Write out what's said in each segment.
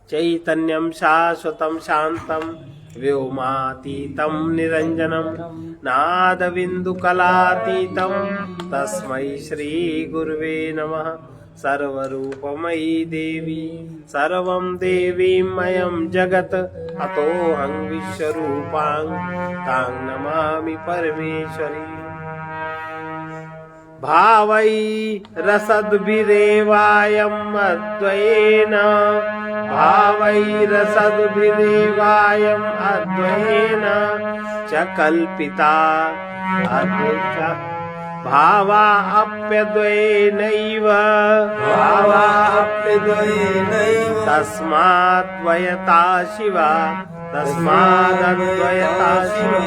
चैतन्यं शाश्वतं शान्तं व्योमातीतं निरञ्जनं नादबिन्दुकलातीतं तस्मै श्रीगुरुवे नमः। सर्वरूपमयी देवी सर्वं देवीमयं जगत् अतोऽहं विश्वरूपां तां नमामि परमेश्वरी। भावै रसद्भिरेवायम् अद्वयेन भावैरसद्भिरेवायम् अद्वयेन च कल्पिता अद्वैता भावा अप्यद्वयेनैव तस्मात् द्वयता शिवा तस्मादद्वयता शिवा।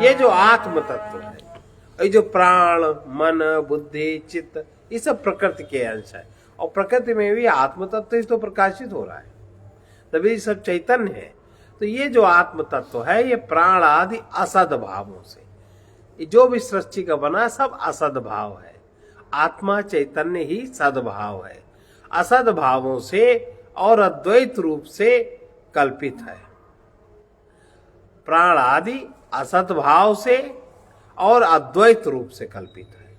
ये जो आत्म तत्व है, ये जो प्राण मन बुद्धि चित्त, ये सब प्रकृति के अंश है और प्रकृति में भी आत्म तत्व ही तो प्रकाशित हो रहा है, तभी सब चैतन्य है। तो ये जो आत्म तत्व है ये प्राण आदि असद भावों से, ये जो भी सृष्टि का बना सब असद भाव है। आत्मा चैतन्य ही सद्भाव है, असद भावों से और अद्वैत रूप से कल्पित है। प्राण आदि असत भाव से और अद्वैत रूप से कल्पित है।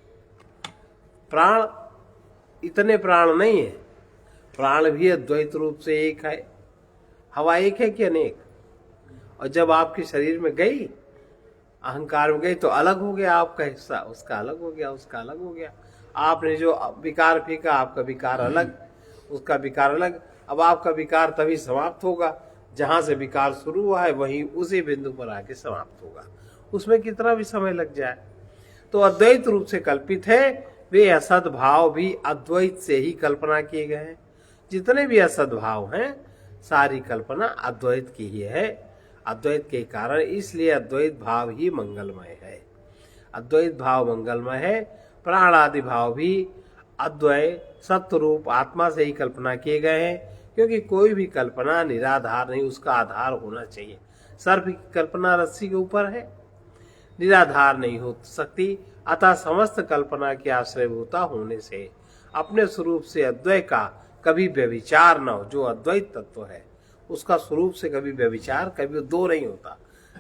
प्राण इतने प्राण नहीं है, प्राण भी अद्वैत रूप से एक है। हवा एक है कि अनेक? और जब आपके शरीर में गई, अहंकार में गई तो अलग हो गया आपका हिस्सा, उसका अलग हो गया, उसका अलग हो गया। आपने जो विकार फेंका, आपका विकार अलग, उसका विकार अलग। अब आपका विकार तभी समाप्त होगा जहां से विकार शुरू हुआ है, वहीं उसी बिंदु पर आके समाप्त होगा। उसमें कितना भी समय लग जाए। तो अद्वैत रूप से कल्पित है। वे असद भाव भी अद्वैत से ही कल्पना किए गए हैं। जितने भी असद भाव हैं सारी कल्पना अद्वैत की ही है, अद्वैत के कारण। इसलिए अद्वैत भाव ही मंगलमय है, अद्वैत भाव मंगलमय है। प्राण आदि भाव भी अद्वैत सत्य रूप आत्मा से ही कल्पना किए गए हैं, क्योंकि कोई भी कल्पना निराधार नहीं, उसका आधार होना चाहिए। सर्प की कल्पना रस्सी के ऊपर है, निराधार नहीं हो सकती। अतः समस्त कल्पना के आश्रयभूता होने से अपने स्वरूप से अद्वैत का कभी व्यभिचार न हो। जो अद्वैत तत्व है उसका स्वरूप से कभी व्यभिचार, कभी दो नहीं होता,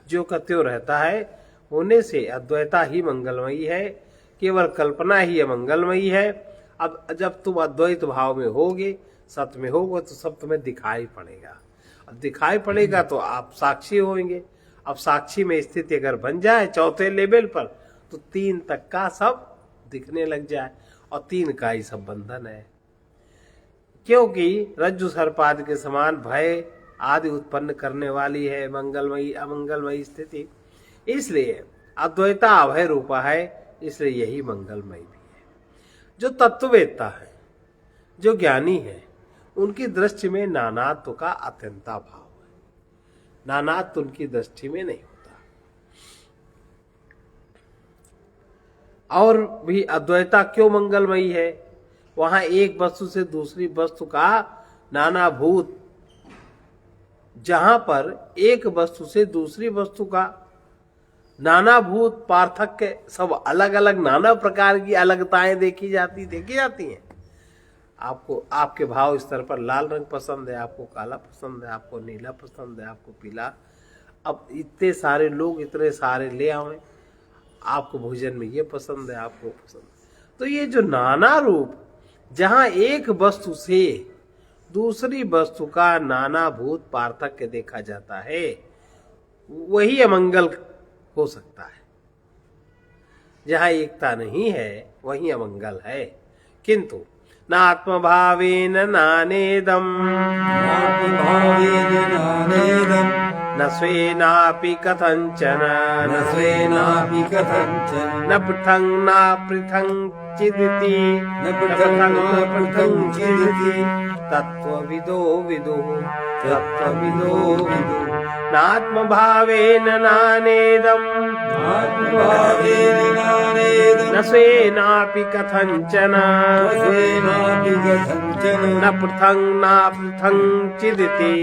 जो का त्यों रहता है। होने से अद्वैता ही मंगलमयी है, केवल कल्पना ही अमंगलमयी है। अब जब तुम अद्वैत भाव में होगे, सत्य में होगे, तो सब तुम्हें दिखाई पड़ेगा। अब दिखाई पड़ेगा तो आप साक्षी होंगे। अब साक्षी में स्थिति अगर बन जाए चौथे लेवल पर, तो तीन तक का सब दिखने लग जाए, और तीन का ही सब बंधन है। क्योंकि रज्जु सर्प आदि के समान भय आदि उत्पन्न करने वाली है मंगलमयी अमंगलमयी स्थिति। इसलिए अद्वैता अभय रूपा है, इसलिए यही मंगलमयी भी है। जो तत्ववेत्ता है, जो ज्ञानी है, उनकी दृष्टि में नानात्व का अत्यंता भाव है। नानात्व उनकी दृष्टि में नहीं होता। और भी अद्वैता क्यों मंगलमयी है? वहां एक वस्तु से दूसरी वस्तु का नानाभूत, जहां पर एक वस्तु से दूसरी वस्तु का नानाभूत पार्थक्य, सब अलग अलग नाना प्रकार की अलगताएं देखी जाती हैं। आपको आपके भाव स्तर पर लाल रंग पसंद है, आपको काला पसंद है, आपको नीला पसंद है, आपको पीला। अब इतने सारे लोग इतने सारे ले आए, आपको भोजन में ये पसंद है, आपको पसंद। तो ये जो नाना रूप, जहां एक वस्तु से दूसरी वस्तु का नानाभूत पार्थक्य देखा जाता है, वही अमंगल हो सकता है। जहां एकता नहीं है वही अमंगल है। किंतु नात्मभावेन नानेदम न स्वेनापि कथंचन न पृथंग न पृथंग चिदिति तत्त्वविदो विदुः नात्मभावेन नानेदम् न स्वेनापि कथंचन न पृथंग न पृथंग चिदिति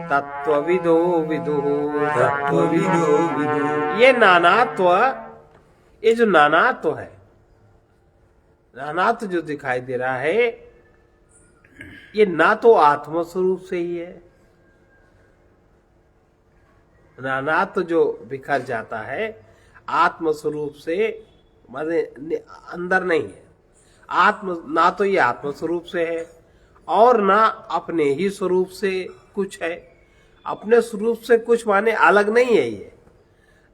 तत्त्वविदो विदुः। ये नानात्व, ये जो नानात्व है, नानात्व जो दिखाई दे रहा है, ये ना तो आत्म स्वरूप से ही है, ना तो जो बिखर जाता है आत्म स्वरूप से, माने अंदर नहीं है। ना तो ये आत्म स्वरूप से है और ना अपने ही स्वरूप से कुछ है। अपने स्वरूप से कुछ माने अलग नहीं है। ये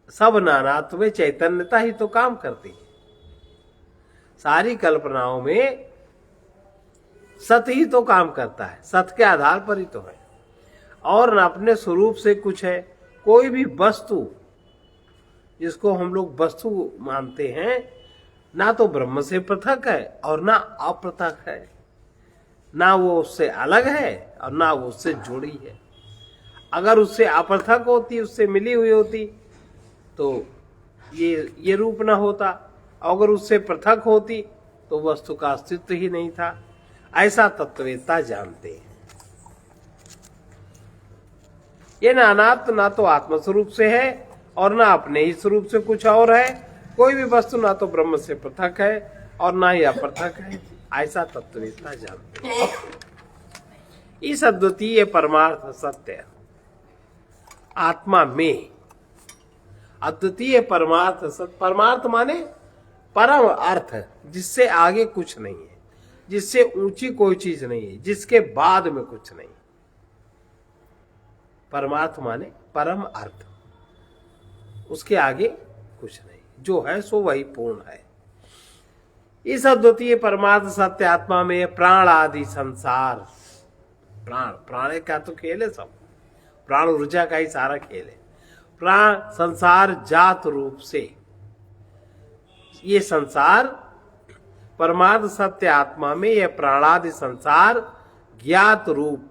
सब नानात्व में चैतन्यता ही तो काम करती है। सारी कल्पनाओं में सत ही तो काम करता है, सत के आधार पर ही तो है। और न अपने स्वरूप से कुछ है। कोई भी वस्तु जिसको हम लोग वस्तु मानते हैं, ना तो ब्रह्म से पृथक है और ना अपृथक है। ना वो उससे अलग है और ना वो उससे जुड़ी है। अगर उससे अपृथक होती, उससे मिली हुई होती, तो ये रूप ना होता। अगर उससे पृथक होती तो वस्तु का अस्तित्व ही नहीं था। ऐसा तत्ववेत्ता जानते हैं। ये नानात्व ना तो आत्मस्वरूप से है और ना अपने ही स्वरूप से कुछ और है। कोई भी वस्तु ना तो ब्रह्म से पृथक है और ना ही अपृथक है। ऐसा तत्ववेत्ता जानते हैं। इस अद्वितीय परमार्थ सत्य आत्मा में, अद्वितीय परमार्थ सत्य, परमार्थ माने परम अर्थ, जिससे आगे कुछ नहीं है, जिससे ऊंची कोई चीज नहीं है, जिसके बाद में कुछ नहीं। परमार्थ माने परम अर्थ, उसके आगे कुछ नहीं, जो है सो वही पूर्ण है। इस अद्वितीय परमार्थ सत्य आत्मा में प्राण आदि संसार, प्राण का तो खेल है, सब प्राण ऊर्जा का ही सारा खेल है। प्राण संसार जात रूप से, ये संसार परमार्थ सत्य आत्मा में यह प्राणादि संसार ज्ञात रूप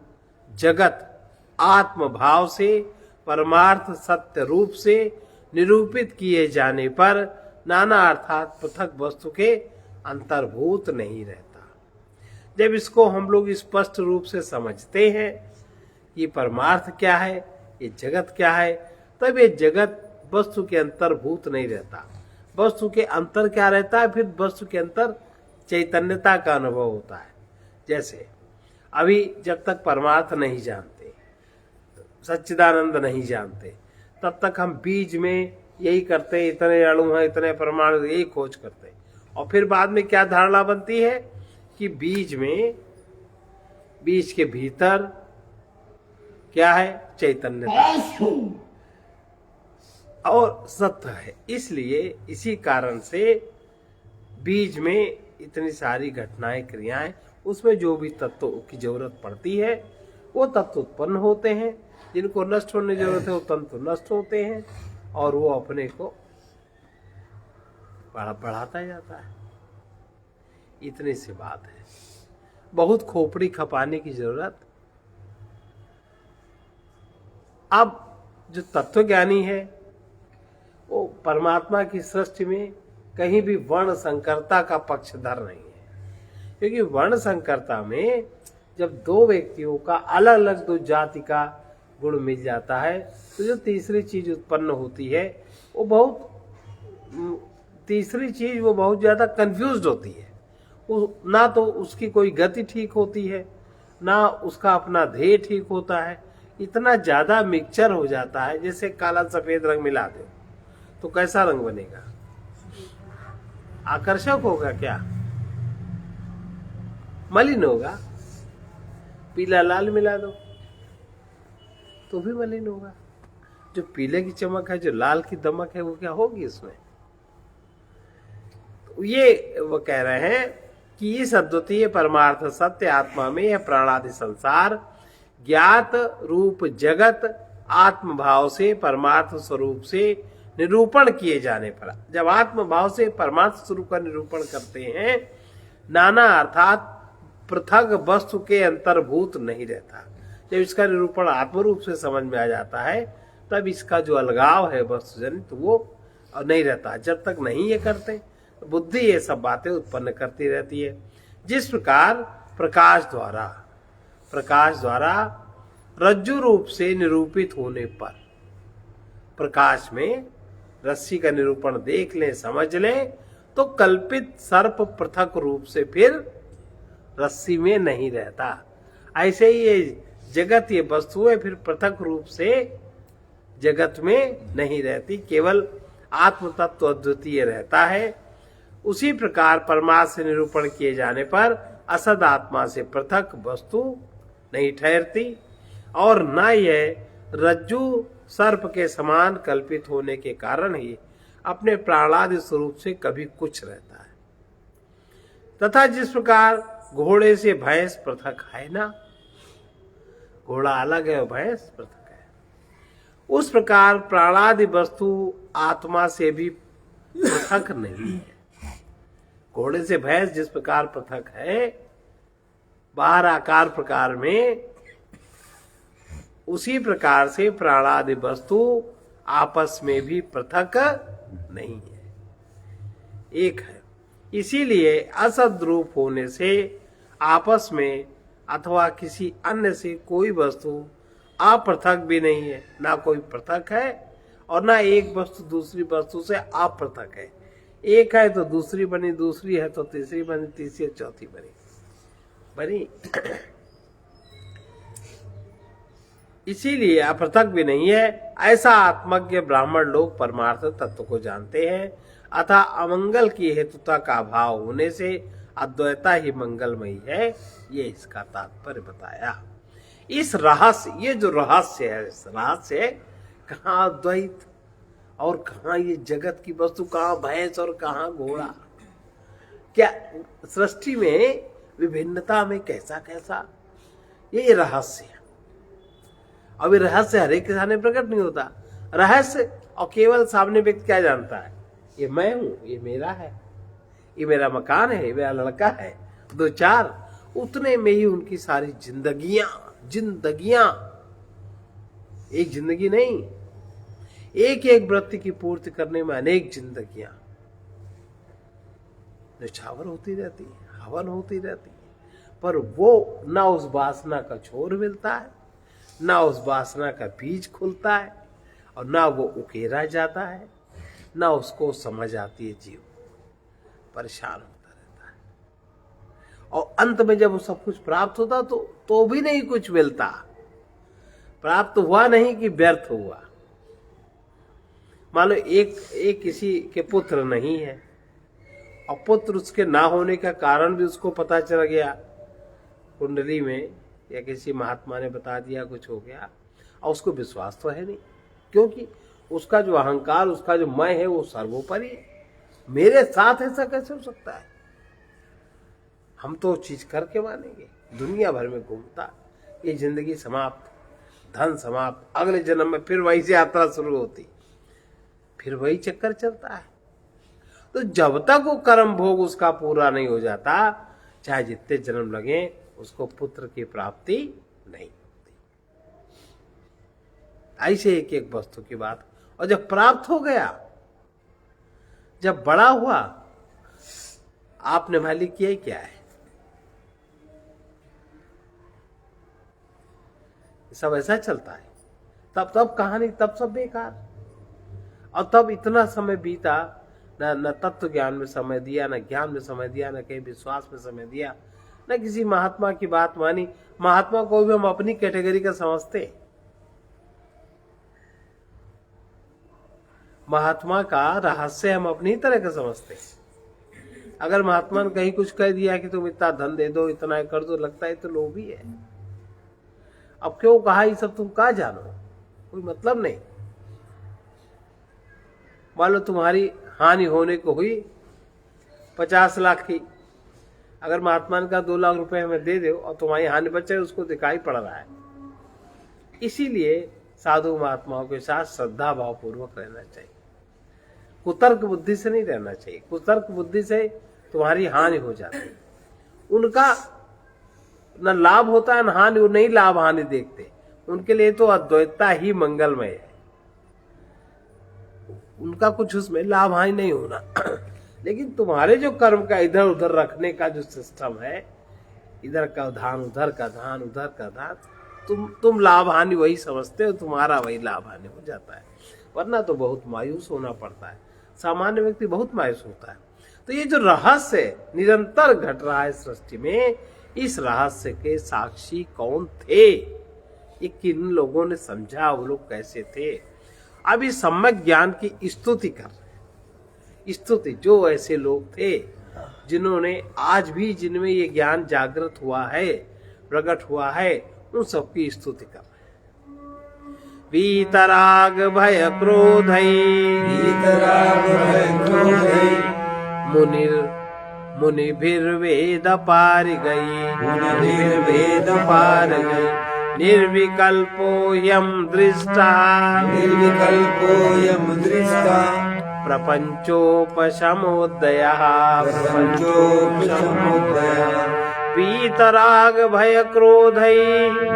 जगत आत्म भाव से परमार्थ सत्य रूप से निरूपित किए जाने पर नाना अर्थात पृथक वस्तु के अंतर्भूत नहीं रहता। जब इसको हम लोग स्पष्ट रूप से समझते हैं, ये परमार्थ क्या है, ये जगत क्या है, तब ये जगत वस्तु के अंतर्भूत नहीं रहता। वस्तु के अंतर क्या रहता है? फिर वस्तु के अंतर चैतन्यता का अनुभव होता है। जैसे अभी जब तक परमार्थ नहीं जानते, सच्चिदानंद नहीं जानते, तब तक हम बीज में यही करते हैं, इतने अणु हैं, इतने परमाणु, यही खोज करते हैं। और फिर बाद में क्या धारणा बनती है कि बीज में, बीज के भीतर क्या है? चैतन्यता और सत्य है। इसलिए इसी कारण से बीज में इतनी सारी घटनाएं, क्रियाएं, उसमें जो भी तत्वों की जरूरत पड़ती है वो तत्व उत्पन्न होते हैं। जिनको नष्ट होने की जरूरत है वो तंतु नष्ट होते हैं और वो अपने को बढ़ाता जाता है। इतनी सी बात है, बहुत खोपड़ी खपाने की जरूरत। अब जो तत्वज्ञानी है वो परमात्मा की सृष्टि में कहीं भी वर्ण संकरता का पक्षधर नहीं है। क्योंकि वर्ण संकरता में जब दो व्यक्तियों का अलग अलग दो जाति का गुण मिल जाता है तो जो तीसरी चीज उत्पन्न होती है वो बहुत ज्यादा कंफ्यूज्ड होती है। ना तो उसकी कोई गति ठीक होती है, ना उसका अपना ध्येय ठीक होता है। इतना ज्यादा मिक्सचर हो जाता है, जैसे काला सफेद रंग मिला दो तो कैसा रंग बनेगा? आकर्षक होगा क्या? मलिन होगा। पीला लाल मिला दो तो भी मलिन होगा। जो पीले की चमक है, जो लाल की दमक है, वो क्या होगी इसमें? तो ये वो कह रहे हैं कि इस अद्वितीय परमार्थ सत्य आत्मा में यह प्राणादि संसार ज्ञात रूप जगत आत्म भाव से परमार्थ स्वरूप से निरूपण किए जाने पर, जब आत्म भाव से परमार्थ स्वरूप का निरूपण करते हैं, नाना अर्थात पृथक वस्तु के अंतर्भूत नहीं रहता। जब इसका निरूपण आत्म रूप से समझ में आ जाता है तब इसका जो अलगाव है वस्तु जनित वो नहीं रहता। जब तक नहीं ये करते बुद्धि ये सब बातें उत्पन्न करती रहती है। जिस प्रकार प्रकाश द्वारा रज्जु रूप से निरूपित होने पर, प्रकाश में रस्सी का निरूपण देख लें, समझ लें, तो कल्पित सर्प पृथक रूप से फिर रस्सी में नहीं रहता। ऐसे ही ये जगत, ये वस्तुएं फिर पृथक रूप से जगत में नहीं रहती, केवल आत्म तत्व अद्वितीय रहता है। उसी प्रकार परमार्थ से निरूपण किए जाने पर असद आत्मा से पृथक वस्तु नहीं ठहरती और न यह रज्जु सर्प के समान कल्पित होने के कारण ही अपने प्राणादि स्वरूप से कभी कुछ रहता है। तथा जिस प्रकार घोड़े से भैंस पृथक है ना, घोड़ा अलग है और भैंस पृथक है, उस प्रकार प्राणादि वस्तु आत्मा से भी पृथक नहीं है। घोड़े से भैंस जिस प्रकार पृथक है बाहर आकार प्रकार में, उसी प्रकार से प्राणादि वस्तु आपस में भी पृथक नहीं है, एक है। इसीलिए असद रूप होने से आपस में अथवा किसी अन्य से कोई वस्तु अपृथक भी नहीं है, ना कोई पृथक है और ना एक वस्तु दूसरी वस्तु से अपृथक है। एक है तो दूसरी बनी, दूसरी है तो तीसरी बनी, तीसरी चौथी बनी। इसीलिए अपृथक भी नहीं है। ऐसा आत्मज्ञ ब्राह्मण लोग परमार्थ तत्व को जानते हैं, अतः अमंगल की हेतुता का अभाव होने से अद्वैता ही मंगलमयी है, ये इसका तात्पर्य बताया। इस रहस्य, ये जो रहस्य है, इस रहस्य है कहाँ अद्वैत और कहाँ ये जगत की वस्तु, कहाँ भैंस और कहाँ घोड़ा, क्या सृष्टि में विभिन्नता में कैसा कैसा, ये रहस्य है। अब ये रहस्य हर एक के सामने प्रकट नहीं होता। रहस्य और केवल सामने व्यक्ति क्या जानता है, ये मैं हूं, ये मेरा है, ये मेरा मकान है, ये मेरा लड़का है, दो चार, उतने में ही उनकी सारी जिंदगियां, एक जिंदगी नहीं, एक एक वृत्ति की पूर्ति करने में अनेक जिंदगियां निछावर होती रहती है, हवन होती रहती है, पर वो ना उस वासना का छोर मिलता है, ना उस वासना का बीज खुलता है और ना वो उकेरा जाता है, ना उसको समझ आती है। जीव परेशान होता रहता है और अंत में जब वो सब कुछ प्राप्त होता तो भी नहीं कुछ मिलता। प्राप्त हुआ नहीं कि व्यर्थ हुआ। मान लो एक किसी के पुत्र नहीं है और पुत्र उसके ना होने का कारण भी उसको पता चल गया कुंडली में, या किसी महात्मा ने बता दिया, कुछ हो गया और उसको विश्वास तो है नहीं, क्योंकि उसका जो अहंकार, उसका जो मैं है वो सर्वोपरि है। मेरे साथ ऐसा कैसे हो सकता है, हम तो चीज करके मानेंगे। दुनिया भर में घूमता, ये जिंदगी समाप्त, धन समाप्त, अगले जन्म में फिर वहीं से यात्रा शुरू होती, फिर वही चक्कर चलता है। तो जब तक वो कर्म भोग उसका पूरा नहीं हो जाता, चाहे जितने जन्म लगे, उसको पुत्र की प्राप्ति नहीं होती। ऐसे एक एक वस्तु की बात। और जब प्राप्त हो गया, जब बड़ा हुआ, आपने मालिक किया क्या है, सब ऐसा चलता है। तब कहानी, तब सब बेकार। और तब इतना समय बीता, न तत्व ज्ञान में समय दिया, न ज्ञान में समय दिया, न कहीं विश्वास में समय दिया, न किसी महात्मा की बात मानी। महात्मा को भी हम अपनी कैटेगरी का समझते, महात्मा का रहस्य हम अपनी तरह का समझते। अगर महात्मा ने कहीं कुछ कह दिया कि तुम इतना धन दे दो, इतना कर दो, लगता है तो लोभी है। अब क्यों कहा ये सब, तुम कहा जानो, कोई मतलब नहीं। मान लो तुम्हारी हानि होने को हुई 50 लाख की, अगर महात्मा ने कहा 2 लाख रुपए हमें दे दो और तुम्हारी हानि बचे, उसको दिखाई पड़ रहा है। इसीलिए साधु महात्माओं के साथ श्रद्धा भाव पूर्वक रहना चाहिए, कुतर्क बुद्धि से नहीं रहना चाहिए। कुतर्क बुद्धि से तुम्हारी हानि हो जाती है, उनका न लाभ होता है न हानि, वो नहीं लाभ हानि देखते। उनके लिए तो अद्वैतता ही मंगलमय है, उनका कुछ उसमें लाभ हानि नहीं होना। लेकिन तुम्हारे जो कर्म का इधर उधर रखने का जो सिस्टम है, इधर का धान, उधर का धान, उधर का धान, तुम लाभ हानि वही समझते हो, तुम्हारा वही लाभ हानि हो जाता है। वरना तो बहुत मायूस होना पड़ता है, सामान्य व्यक्ति बहुत मायूस होता है। तो ये जो रहस्य निरंतर घट रहा है सृष्टि में, इस रहस्य के साक्षी कौन थे, ये किन लोगों ने समझा, वो लोग कैसे थे। अब इस सम्यक ज्ञान की स्तुति कर रहे हैं। स्तुति, जो ऐसे लोग थे जिन्होंने आज भी, जिनमें ये ज्ञान जागृत हुआ है, प्रकट हुआ है, उन सबकी स्तुति कर रहे हैं। वीतराग भय क्रोधै, वीतराग भय क्रोधै, मुनिभिर्वेद पार गई, मुनिभिर्वेद पार गई, निर्विकल्पोऽयं दृष्टा, निर्विकल्पोऽयं दृष्टा, प्रपञ्चोपशमोदयः, प्रपञ्चोपशमोदयः, वीतराग भय क्रोधै,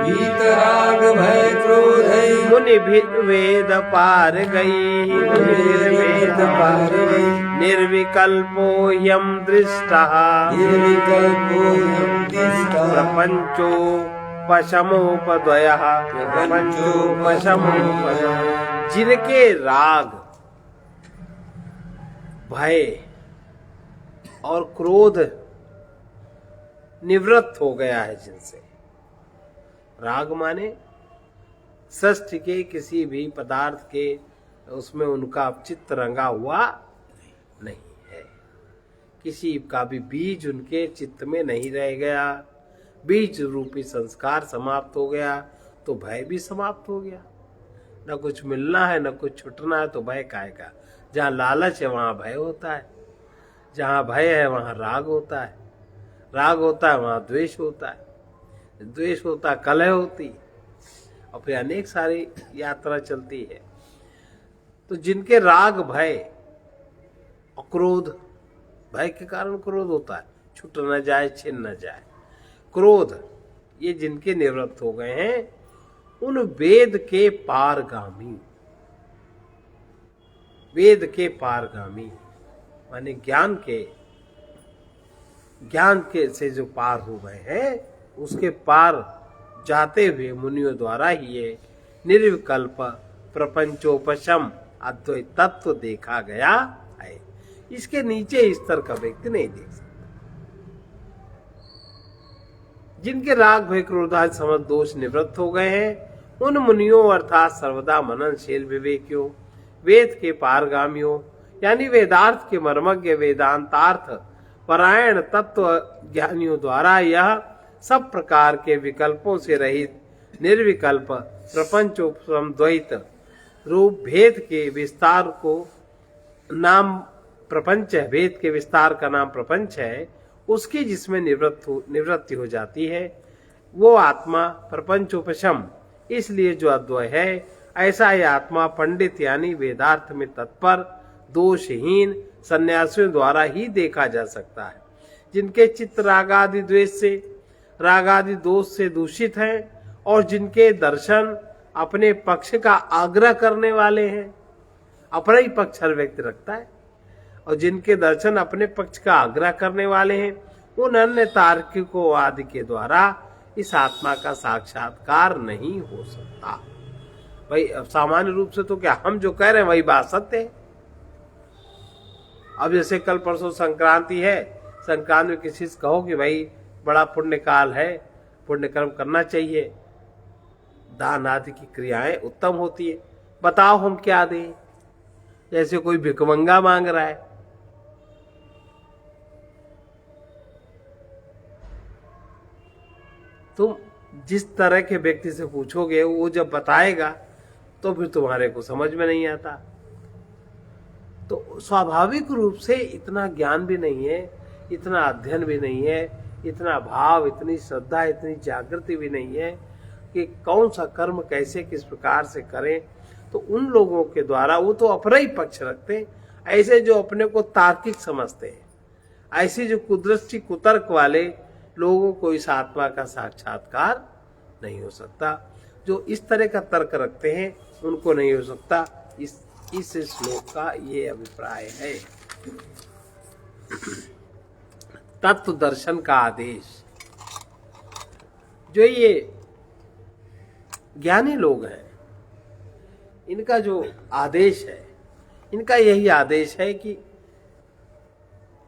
वीतराग भय क्रोधै, मुनिभिर्वेद पार गई, मुनिभिर्वेद पार गई, निर्विकल्पोऽयं दृष्टः, निर्विकल्पोऽयं दृष्टा, प्रपञ्चोपशमोपद्वयः, प्रपञ्चोपशमोपद्वयः। जिनके राग, भय और क्रोध निवृत्त हो गया है, जिनसे, राग माने सृष्टि के किसी भी पदार्थ के उसमें उनका चित्त रंगा हुआ नहीं है, किसी का भी बीज उनके चित्त में नहीं रह गया, बीज रूपी संस्कार समाप्त हो गया तो भय भी समाप्त हो गया। न कुछ मिलना है न कुछ छुटना है तो भय काहेगा। जहाँ लालच है वहाँ भय होता है, जहाँ भय है वहाँ राग होता है, राग होता है वहाँ द्वेष होता है, द्वेष होता है कलह होती, और फिर अनेक सारी यात्रा चलती है। तो जिनके राग भय और क्रोध, भय के कारण क्रोध होता है, छूट न जाए छिन न जाए, क्रोध, ये जिनके निवृत्त हो गए हैं, उन वेद के पारगामी, वेद के पारगामी माने ज्ञान के से जो पार हो गए हैं, उसके पार जाते हुए मुनियों द्वारा ही ये निर्विकल्प प्रपंचोपशम अद्वैत तत्व देखा गया है। इसके नीचे स्तर का व्यक्ति नहीं देख सकता। जिनके राग भय क्रोधादि समस्त दोष निवृत्त हो गए हैं, उन मुनियों अर्थात सर्वदा मननशील विवेकियों, वेद के पारगामियों, यानी वेदार्थ के मर्मज्ञ, वेदांतार्थ परायण तत्व ज्ञानियों द्वारा यह सब प्रकार के विकल्पों से रहित निर्विकल्प प्रपंचोपम द्वैत रूप भेद के विस्तार को नाम प्रपंच है, भेद के विस्तार का नाम प्रपंच है, उसकी जिसमें निवृत्ति हो जाती है, वो आत्मा प्रपंचोपशम, इसलिए जो अद्वय है, ऐसा ही आत्मा पंडित यानी वेदार्थ में तत्पर दोषहीन सन्यासियों द्वारा ही देखा जा सकता है। जिनके चित्त रागादि द्वेष से, रागादि दोष से दूषित हैं, और जिनके दर्शन अपने पक्ष का आग्रह करने वाले हैं, अपना ही पक्ष हर व्यक्ति रखता है, और जिनके दर्शन अपने पक्ष का आग्रह करने वाले हैं, उन अन्य तार्किकों आदि के द्वारा इस आत्मा का साक्षात्कार नहीं हो सकता। भाई सामान्य रूप से तो क्या हम जो कह रहे हैं वही बात सत्य है। अब जैसे कल परसों संक्रांति है, संक्रांति में किसी से कहो कि भाई बड़ा पुण्य काल है, पुण्य कर्म करना चाहिए, दान आदि की क्रियाएं उत्तम होती है, बताओ हम क्या दें। जैसे कोई भिखमंगा मांग रहा है, तुम जिस तरह के व्यक्ति से पूछोगे वो जब बताएगा तो फिर तुम्हारे को समझ में नहीं आता। तो स्वाभाविक रूप से इतना ज्ञान भी नहीं है, इतना अध्ययन भी नहीं है, इतना भाव, इतनी श्रद्धा, इतनी जागृति भी नहीं है कि कौन सा कर्म कैसे किस प्रकार से करें। तो उन लोगों के द्वारा, वो तो अपना ही पक्ष रखते हैं, ऐसे जो अपने को तार्किक समझते हैं, ऐसे जो कुदृष्टि कुतर्क वाले लोगों को इस आत्मा का साक्षात्कार नहीं हो सकता। जो इस तरह का तर्क रखते हैं उनको नहीं हो सकता। इस श्लोक का ये अभिप्राय है। तत्व दर्शन का आदेश, जो ये ज्ञानी लोग हैं, इनका जो आदेश है, इनका यही आदेश है कि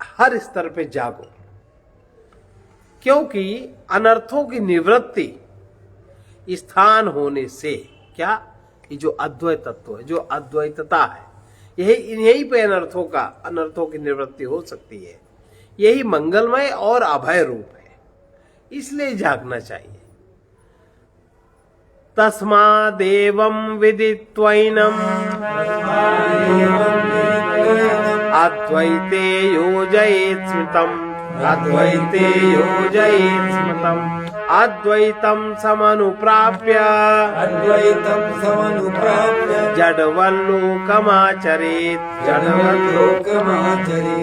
हर स्तर पे जागो, क्योंकि अनर्थों की निवृत्ति स्थान होने से, क्या, ये जो अद्वैत तत्व है, जो अद्वैतता है, यही पे अनर्थों की निवृत्ति हो सकती है। यही मंगलमय और अभय रूप है, इसलिए जागना चाहिए। तस्मादेवं विदित्वैनं अद्वैते योजयेत् स्मृतम्, अद्वैते योजयेत् स्मृतम्, अद्वैतं समनुप्राप्य, अद्वैतं समनुप्राप्य जडवल्लोकमाचरेत्, जडवल्लोकमाचरेत्।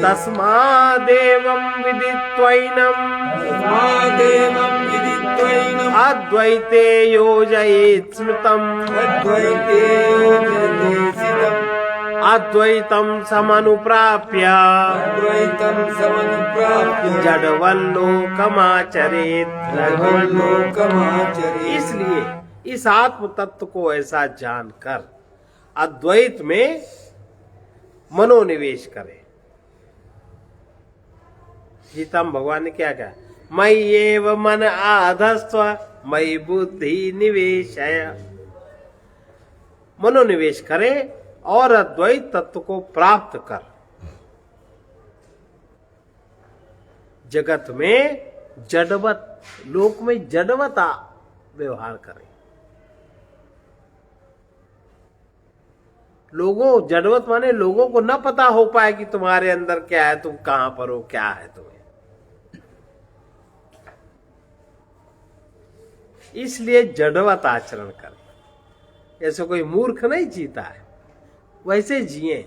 तस्मादेवं विदित्वैनं तस्मादेवं विदित्वैनं अद्वैते योजयेत् स्मृतम्, अद्वैते योजयेत् स्मृतम्, अद्वैतं समनुप्राप्य अद्वैतं समनुप्राप्य जडवल्लोकमाचरेत्। जडवल्लोकमाचरेत्। इसलिए इस आत्म तत्व को ऐसा जानकर अद्वैत में मनोनिवेश करें। गीता में भगवान ने क्या कहा? मयि एव मन आधस्त्व मयि बुद्धि निवेशय। मनोनिवेश करे और अद्वैत तत्व को प्राप्त कर जगत में जड़वत, लोक में जड़वता व्यवहार करें। लोगों, जड़वत माने लोगों को न पता हो पाए कि तुम्हारे अंदर क्या है, तुम कहां पर हो, क्या है तुम्हें। इसलिए जड़वत आचरण करें। ऐसे कोई मूर्ख नहीं जीता है, वैसे जिए,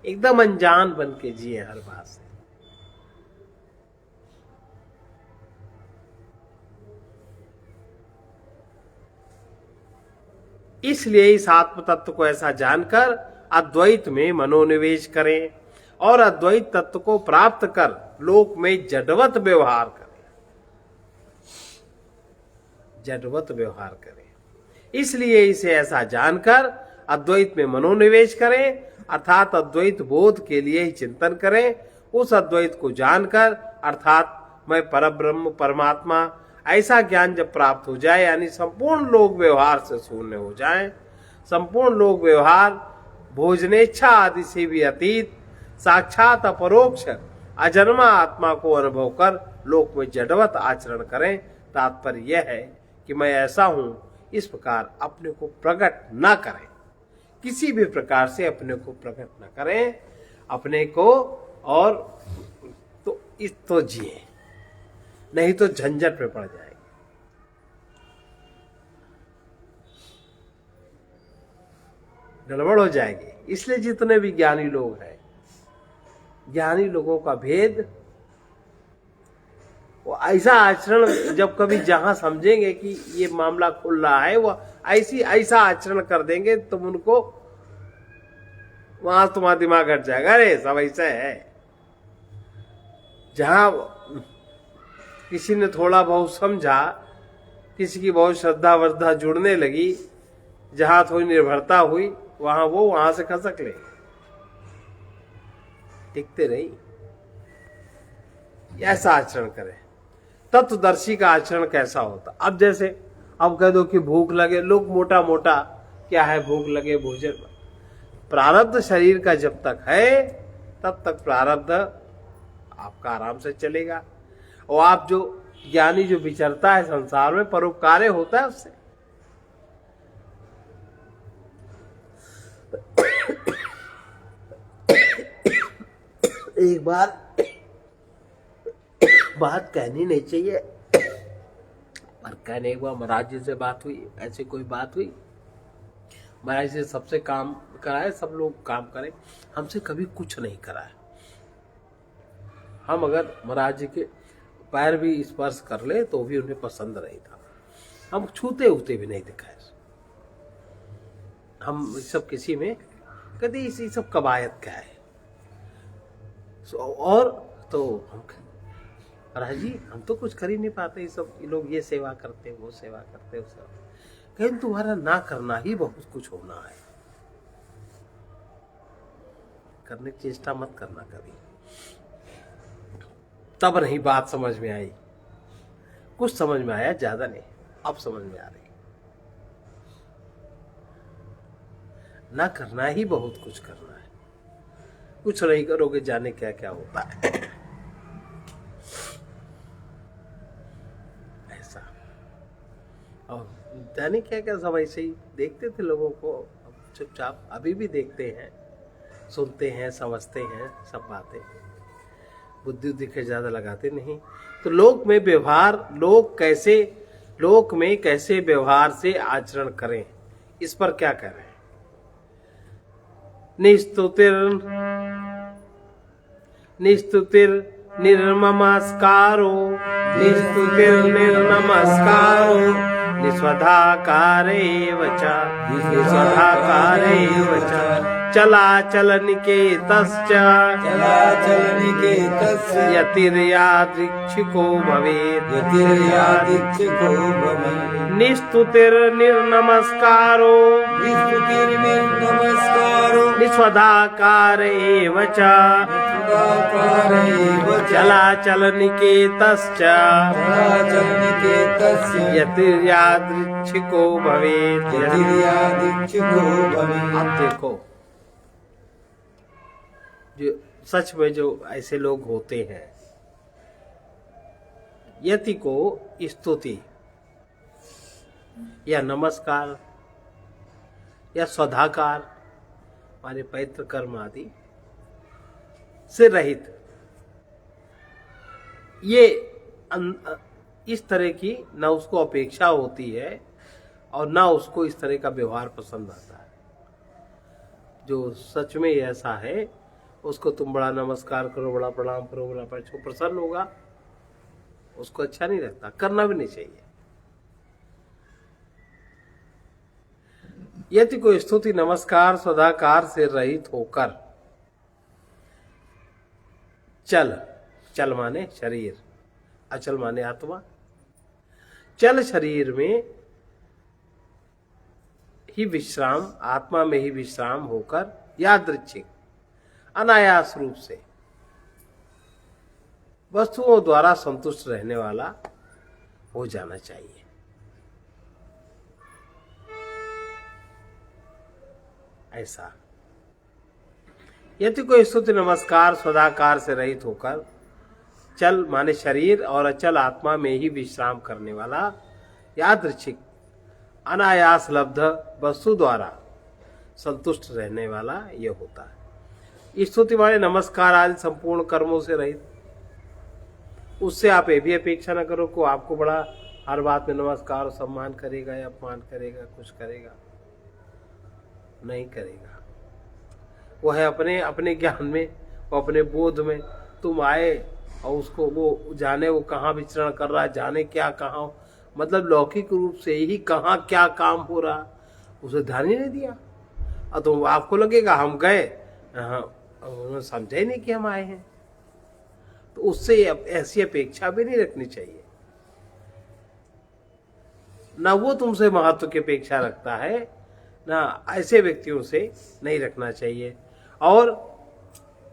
एकदम अनजान बन के जिए हर बात से। इसलिए इस आत्म तत्व को ऐसा जानकर अद्वैत में मनोनिवेश करें और अद्वैत तत्व को प्राप्त कर लोक में जडवत व्यवहार करें, जडवत व्यवहार करें। इसलिए इसे ऐसा जानकर अद्वैत में मनोनिवेश करें, अर्थात अद्वैत बोध के लिए ही चिंतन करें। उस अद्वैत को जानकर, अर्थात मैं परब्रह्म परमात्मा, ऐसा ज्ञान जब प्राप्त हो जाए, यानी संपूर्ण लोक व्यवहार से शून्य हो जाए, संपूर्ण लोक व्यवहार भोजनेच्छा आदि से भी अतीत, साक्षात अपरोक्ष अजन्मा आत्मा को अनुभव कर लोक में जडवत आचरण करें। तात्पर्य यह है कि मैं ऐसा हूं, इस प्रकार अपने को प्रकट न करें, किसी भी प्रकार से अपने को प्रकट न करें अपने को, और तो जिए, नहीं तो झंझट में पड़ जाएंगे, गड़बड़ हो जाएगी। इसलिए जितने भी ज्ञानी लोग हैं, ज्ञानी लोगों का भेद, वो ऐसा आचरण जब कभी जहां समझेंगे कि ये मामला खुल रहा है, वो ऐसा आचरण कर देंगे, तुम उनको वहां तुम्हारा दिमाग हट जाएगा, अरे सब ऐसा है। जहां किसी ने थोड़ा बहुत समझा, किसी की बहुत श्रद्धा वर्धा जुड़ने लगी, जहां थोड़ी निर्भरता हुई, वहां से खसक ले, टिकते नहीं। ऐसा आचरण करें। तत्वदर्शी का आचरण कैसा होता? अब जैसे अब कह दो कि भूख लगे, लोग मोटा मोटा क्या है, भूख लगे भोजन, प्रारब्ध शरीर का जब तक है तब तक प्रारब्ध आपका आराम से चलेगा। और आप जो ज्ञानी जो विचरता है संसार में, परोपकार होता है उससे। एक बार बात कहनी नहीं चाहिए, पर कहने एक बार महाराज जी से बात हुई, ऐसी कोई बात हुई, महाराज जी सबसे काम कराए, सब लोग काम करें, हमसे कभी कुछ नहीं कराए। हम अगर महाराज जी के पैर भी स्पर्श कर ले तो भी उन्हें पसंद नहीं था, हम छूते उठते भी नहीं दिखाए। हम सब किसी में कभी इसी सब कवायद क्या है। और तो हम महाराज जी हम तो कुछ कर ही नहीं पाते, सब लोग ये सेवा करते, वो सेवा करते, वो सब कहीं तुम्हारा ना करना ही बहुत कुछ होना है, करने की चेष्टा मत करना कभी। तब नहीं बात समझ में आई, कुछ समझ में आया, ज्यादा नहीं, अब समझ में आ रही। ना करना ही बहुत कुछ करना है, कुछ नहीं करोगे जाने क्या क्या होता है। ऐसा, और जाने क्या क्या सब ऐसे ही देखते थे लोगों को, चुपचाप अभी भी देखते हैं, सुनते हैं, समझते हैं सब बातें, बुद्धि उद्धि के ज्यादा लगाते नहीं। तो लोक में व्यवहार, लोक में कैसे व्यवहार से आचरण करें, इस पर क्या कह रहे हैं। निस्तुतिर निर्ममस्कारो, निस्तुतिर निर्नमस्कारो, निस्वधाकारेव च, निस्वधाकारेव च, चलाचलनिकेतश्च, चलाचलनिकेतस्य, यतिर्यादृच्छिको भवेत्, यतिर्यादृच्छिको भवेत्। निस्तुतिर्निर्नमस्कारो, निस्तुतिर्निर्नमस्कारो, निस्वधाकार एव च, निस्वधाकार एव च, चलाचलनिकेतश्च, चलाचलनिकेतस्य, यतिर्यादृच्छिको भवेत्, यतिर्यादृच्छिको भवेत्। अब देखो, जो सच में जो ऐसे लोग होते हैं, यति को स्तुति या नमस्कार या सदाकार, हमारे पवित्र कर्म आदि से रहित, ये इस तरह की न उसको अपेक्षा होती है और न उसको इस तरह का व्यवहार पसंद आता है। जो सच में ऐसा है उसको तुम बड़ा नमस्कार करो, बड़ा प्रणाम करो, बड़ा प्रसन्न होगा, उसको अच्छा नहीं लगता, करना भी नहीं चाहिए। यति को स्तुति नमस्कार सदाकार से रहित होकर चल माने शरीर, अचल माने आत्मा, चल शरीर में ही विश्राम, आत्मा में ही विश्राम होकर यादृच्छिक अनायास रूप से वस्तुओं द्वारा संतुष्ट रहने वाला हो जाना चाहिए। ऐसा यति को स्तुति नमस्कार सदाकार से रहित होकर चल माने शरीर और अचल आत्मा में ही विश्राम करने वाला यादृच्छिक अनायास लब्ध वस्तु द्वारा संतुष्ट रहने वाला ये होता है। स्तुति माने नमस्कार आदि संपूर्ण कर्मों से रहित, उससे आप ये भी अपेक्षा न करो को आपको बड़ा हर बात में नमस्कार सम्मान करेगा या अपमान करेगा, कुछ करेगा नहीं करेगा। वो है अपने ज्ञान में, वो अपने बोध में। तुम आए और उसको वो जाने वो कहाँ विचरण कर रहा है, जाने क्या कहाँ, मतलब लौकिक रूप से ही कहाँ क्या काम हो रहा, उसे ध्यान ही नहीं दिया। और तो आपको लगेगा हम गए, उन्होंने समझा ही नहीं कि हम आए हैं, तो उससे ऐसी अपेक्षा भी नहीं रखनी चाहिए। ना वो तुमसे महत्व की अपेक्षा रखता है, ना ऐसे व्यक्तियों से नहीं रखना चाहिए। और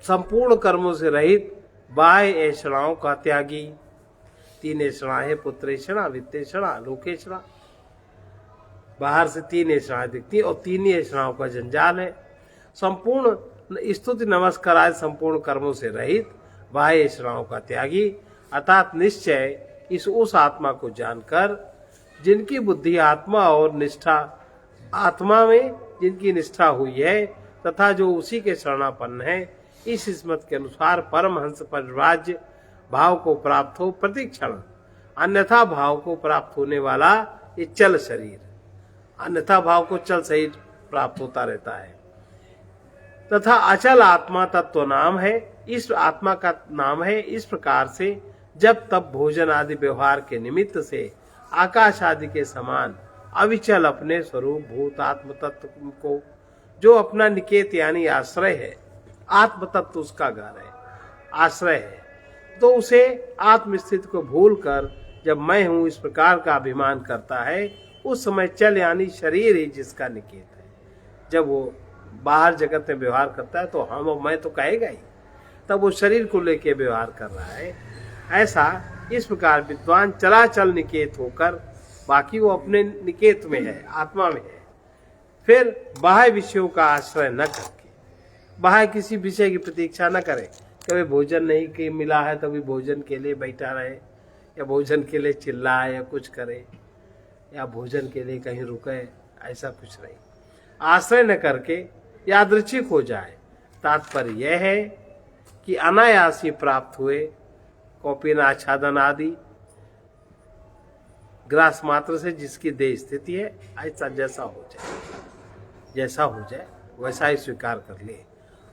संपूर्ण कर्मों से रहित बाह्य ऐषणाओं का त्यागी। 3 ऐषणा है, पुत्रेषणा, वित्तेषणा, लोकेषणा। बाहर से 3 ऐषणाएं दिखती और 3 ही ऐषणाओं का जंजाल है। संपूर्ण स्तुति नमस्कार आदि संपूर्ण कर्मों से रहित बाह्य ऐषणाओं का त्यागी, अर्थात निश्चय इस उस आत्मा को जानकर जिनकी बुद्धि आत्मा और निष्ठा, आत्मा में जिनकी निष्ठा हुई है तथा जो उसी के शरणापन्न है, इस स्मृत के अनुसार परमहंस परिव्राज्य भाव को प्राप्त हो प्रतिक्षण, अन्यथा भाव को प्राप्त होने वाला ये चल शरीर, अन्यथा भाव को चल शरीर प्राप्त होता रहता है। तथा अचल आत्मा तत्व नाम है, इस आत्मा का नाम है। इस प्रकार से जब तब भोजन आदि व्यवहार के निमित्त से आकाश आदि के समान अविचल अपने स्वरूप भूत आत्म तत्व को, जो अपना निकेत यानी आश्रय है, आत्म तत्व उसका घर है, आश्रय है, तो उसे आत्मस्थिति को भूल कर जब मैं हूं इस प्रकार का अभिमान करता है, उस समय चल यानी शरीर ही जिसका निकेत है। जब वो बाहर जगत में व्यवहार करता है तो हम और मैं तो कहेगा ही, तब वो शरीर को लेके व्यवहार कर रहा है। ऐसा इस प्रकार विद्वान चलाचल निकेत होकर, बाकी वो अपने निकेत में है, आत्मा में है, फिर बाह्य विषयों का आश्रय न करके, बाह्य किसी विषय की प्रतीक्षा न करे। कभी भोजन नहीं के मिला है तभी भोजन के लिए बैठा रहे, या भोजन के लिए चिल्लाए या कुछ करे, या भोजन के लिए कहीं रुके, ऐसा कुछ नहीं। आश्रय न करके यादृच्छिक हो जाए। तात्पर्य यह है कि अनायासी प्राप्त हुए कौपीन आच्छादन आदि ग्रास मात्र से जिसकी देह स्थिति है, ऐसा जैसा हो जाए वैसा ही स्वीकार कर ले।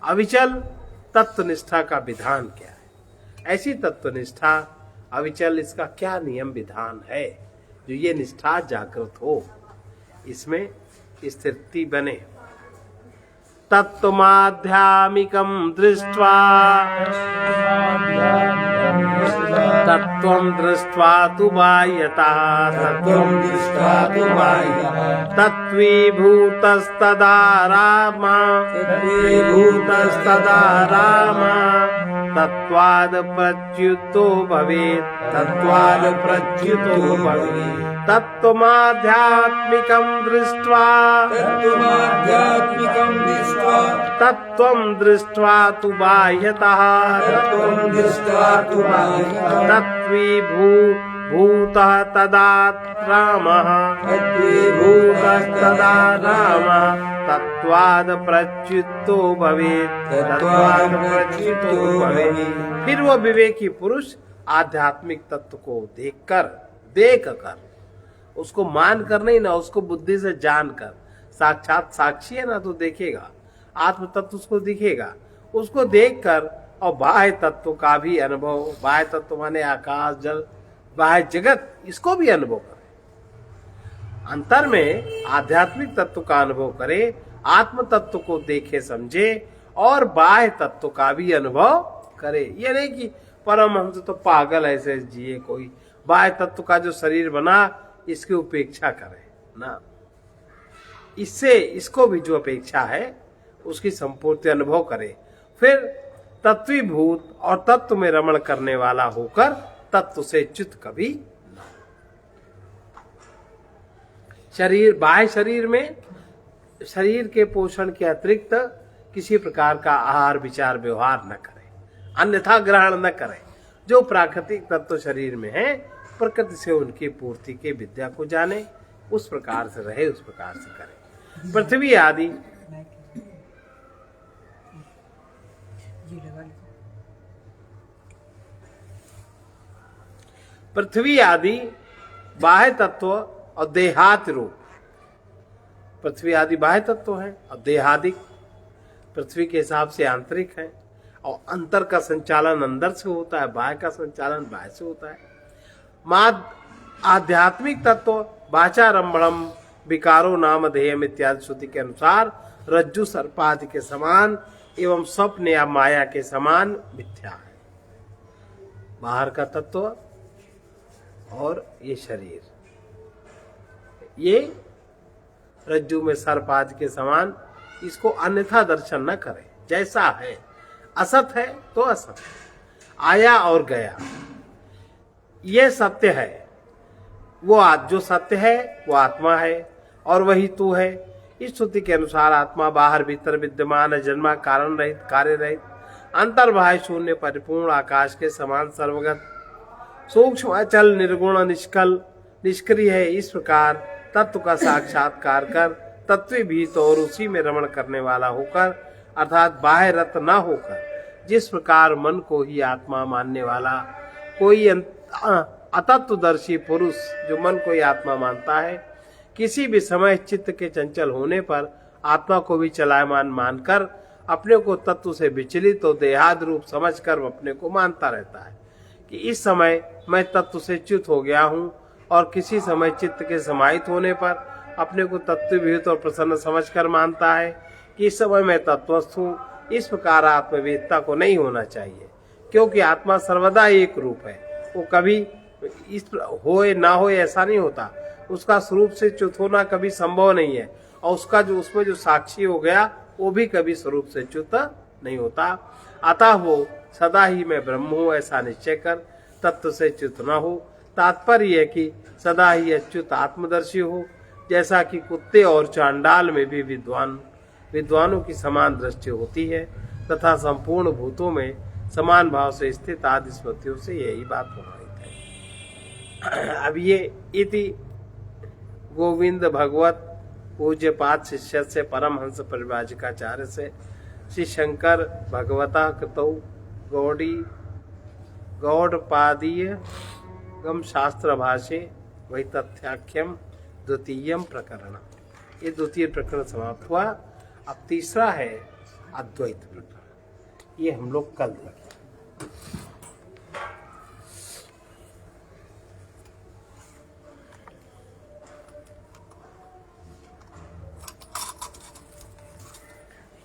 अविचल तत्वनिष्ठा का विधान क्या है? ऐसी तत्वनिष्ठा अविचल, इसका क्या नियम विधान है जो ये निष्ठा जागृत हो, इसमें स्थिति बने। तत्वमाध्यात्मिकं दृष्ट्वा तत्त्वं दृष्ट्वा तु बाह्यतः तत्त्वीभूतस्तदा राम तत्त्वाद् प्रच्युतो भवेत् तत्त्वमाध्यात्मिकं दृष्ट्वा तत्त्वं दृष्ट्वा तु बाह्यतः तत्त्वीभूतः तदा रामः तत्त्वाद् प्रच्युतो भवेत् फिर वो विवेकी पुरुष आध्यात्मिक तत्व को देख कर उसको मान कर नहीं ना, उसको बुद्धि से जान कर, साक्षात साक्षी है ना तो देखेगा, आत्म तत्व उसको दिखेगा, उसको देख कर और बाह्य तत्व का भी अनुभव, बाह्य तत्व माने आकाश जल बाह्य जगत, इसको भी अनुभव करे, अंतर में आध्यात्मिक तत्व का अनुभव करे, आत्म तत्व को देखे समझे और बाह्य तत्व का भी अनुभव करे। ये नहीं कि परमहंस तो पागल ऐसे जिए, कोई बाह्य तत्व का जो शरीर बना इसकी उपेक्षा करे ना, इससे इसको भी जो अपेक्षा है उसकी संपूर्ण अनुभव करे, फिर तत्वीभूत और तत्व में रमण करने वाला होकर तत्व से च्युत कभी न। शरीर, बाह्य शरीर में शरीर के पोषण के अतिरिक्त किसी प्रकार का आहार विचार व्यवहार न करे, अन्यथा ग्रहण न करे। जो प्राकृतिक तत्व शरीर में है प्रकृति से उनकी पूर्ति के विद्या को जाने, उस प्रकार से रहे, उस प्रकार से करे। पृथ्वी आदि बाह्य तत्व और देहात रूप, पृथ्वी आदि बाह्य तत्व है और देहादिक पृथ्वी के हिसाब से आंतरिक है, और अंतर का संचालन अंदर से होता है, बाह्य का संचालन बाह्य से होता है। आध्यात्मिक तत्व वाचारंभम विकारो नाम ध्येयम इत्यादि श्रुति के अनुसार रज्जु सर्पादि के समान एवं स्वप्न या माया के समान मिथ्या है। बाहर का तत्व और ये शरीर, ये रज्जु में सर्प आदि के समान, इसको अन्यथा दर्शन न करें, जैसा है असत है तो असत, आया और गया, ये सत्य है। वो जो सत्य है वो आत्मा है और वही तू है। इस श्रुति के अनुसार आत्मा बाहर भीतर विद्यमान है, जन्मा कारण रहित, कार्य रहित, अंतर्बाह्य शून्य परिपूर्ण आकाश के समान सर्वगत, सूक्ष्म अचल निर्गुण निष्कल निष्क्रिय है। इस प्रकार तत्व का साक्षात्कार कर तत्वीभूत और उसी में रमण करने वाला होकर, अर्थात बाह्य रत न होकर, जिस प्रकार मन को ही आत्मा मानने वाला कोई अतत्वदर्शी पुरुष जो मन को ही आत्मा मानता है, किसी भी समय चित्त के चंचल होने पर आत्मा को भी चलायमान मानकर अपने को तत्व से विचलित और देहाद रूप समझकर अपने को मानता रहता है कि इस समय मैं तत्व से च्युत हो गया हूँ, और किसी समय चित्त के समाहित होने पर अपने को तत्वभूत और प्रसन्न समझकर मानता है कि इस समय मैं तत्वस्थ हूँ। इस प्रकार आत्मवेदता को नहीं होना चाहिए, क्योंकि आत्मा सर्वदा एक रूप है, वो कभी इस होए ना होए ऐसा नहीं होता, उसका स्वरूप से च्युत होना कभी संभव नहीं है, और उसका जो उसमें जो साक्षी हो गया वो भी कभी स्वरूप से च्युत नहीं होता। अतः वो सदा ही मैं ब्रह्म हूँ ऐसा निश्चय कर तत्व से च्युत न हो। तात्पर्य है कि सदा ही अच्युत आत्मदर्शी हो, जैसा कि कुत्ते और चांडाल में भी विद्वानों की समान दृष्टि होती है तथा संपूर्ण भूतों में समान भाव से स्थित आदि स्मृतियों से यही बात प्रमाणित है। अब ये इति गोविंद भगवत पूज्य पाद शिष्य से परमहंस परिव्राजकाचार्य से श्री शंकर भगवता कृतौ गौड़पादीय गम शास्त्र भाषे वही तथ्याख्यम द्वितीय प्रकरण। ये द्वितीय प्रकरण समाप्त हुआ। अब तीसरा है अद्वैत प्रकरण। ये हम लोग कल देखेंगे।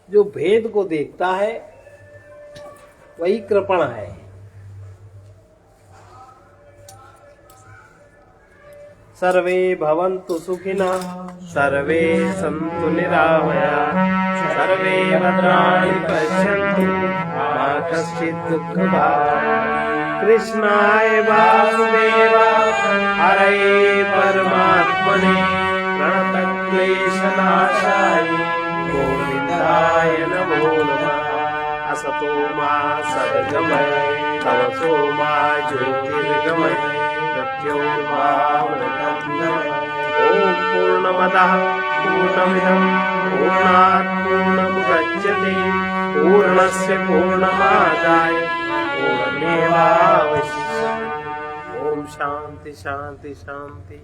जो भेद को देखता है वही कृपण है। सर्वे भवन्तु सुखिनः, सर्वे सन्तु निरामयाः, सर्वे भद्राणि पश्यन्तु मा कश्चित् दुःखभाग्। कृष्णाय वासुदेवाय हरये परमात्मने प्रणतक्लेशनाशाय गोविन्दाय नमो नमः। असतो मा सद्गमय तमसो मा ज्योतिर्गमय मृत्योर्मामृतंगमय। ओम पूर्णमदः पूर्णमिदं पूर्णात् पूर्णमुदच्यते पूर्णस्य पूर्णमादाय पूर्णमेवावशिष्यते। ओम शांति शांति शांति।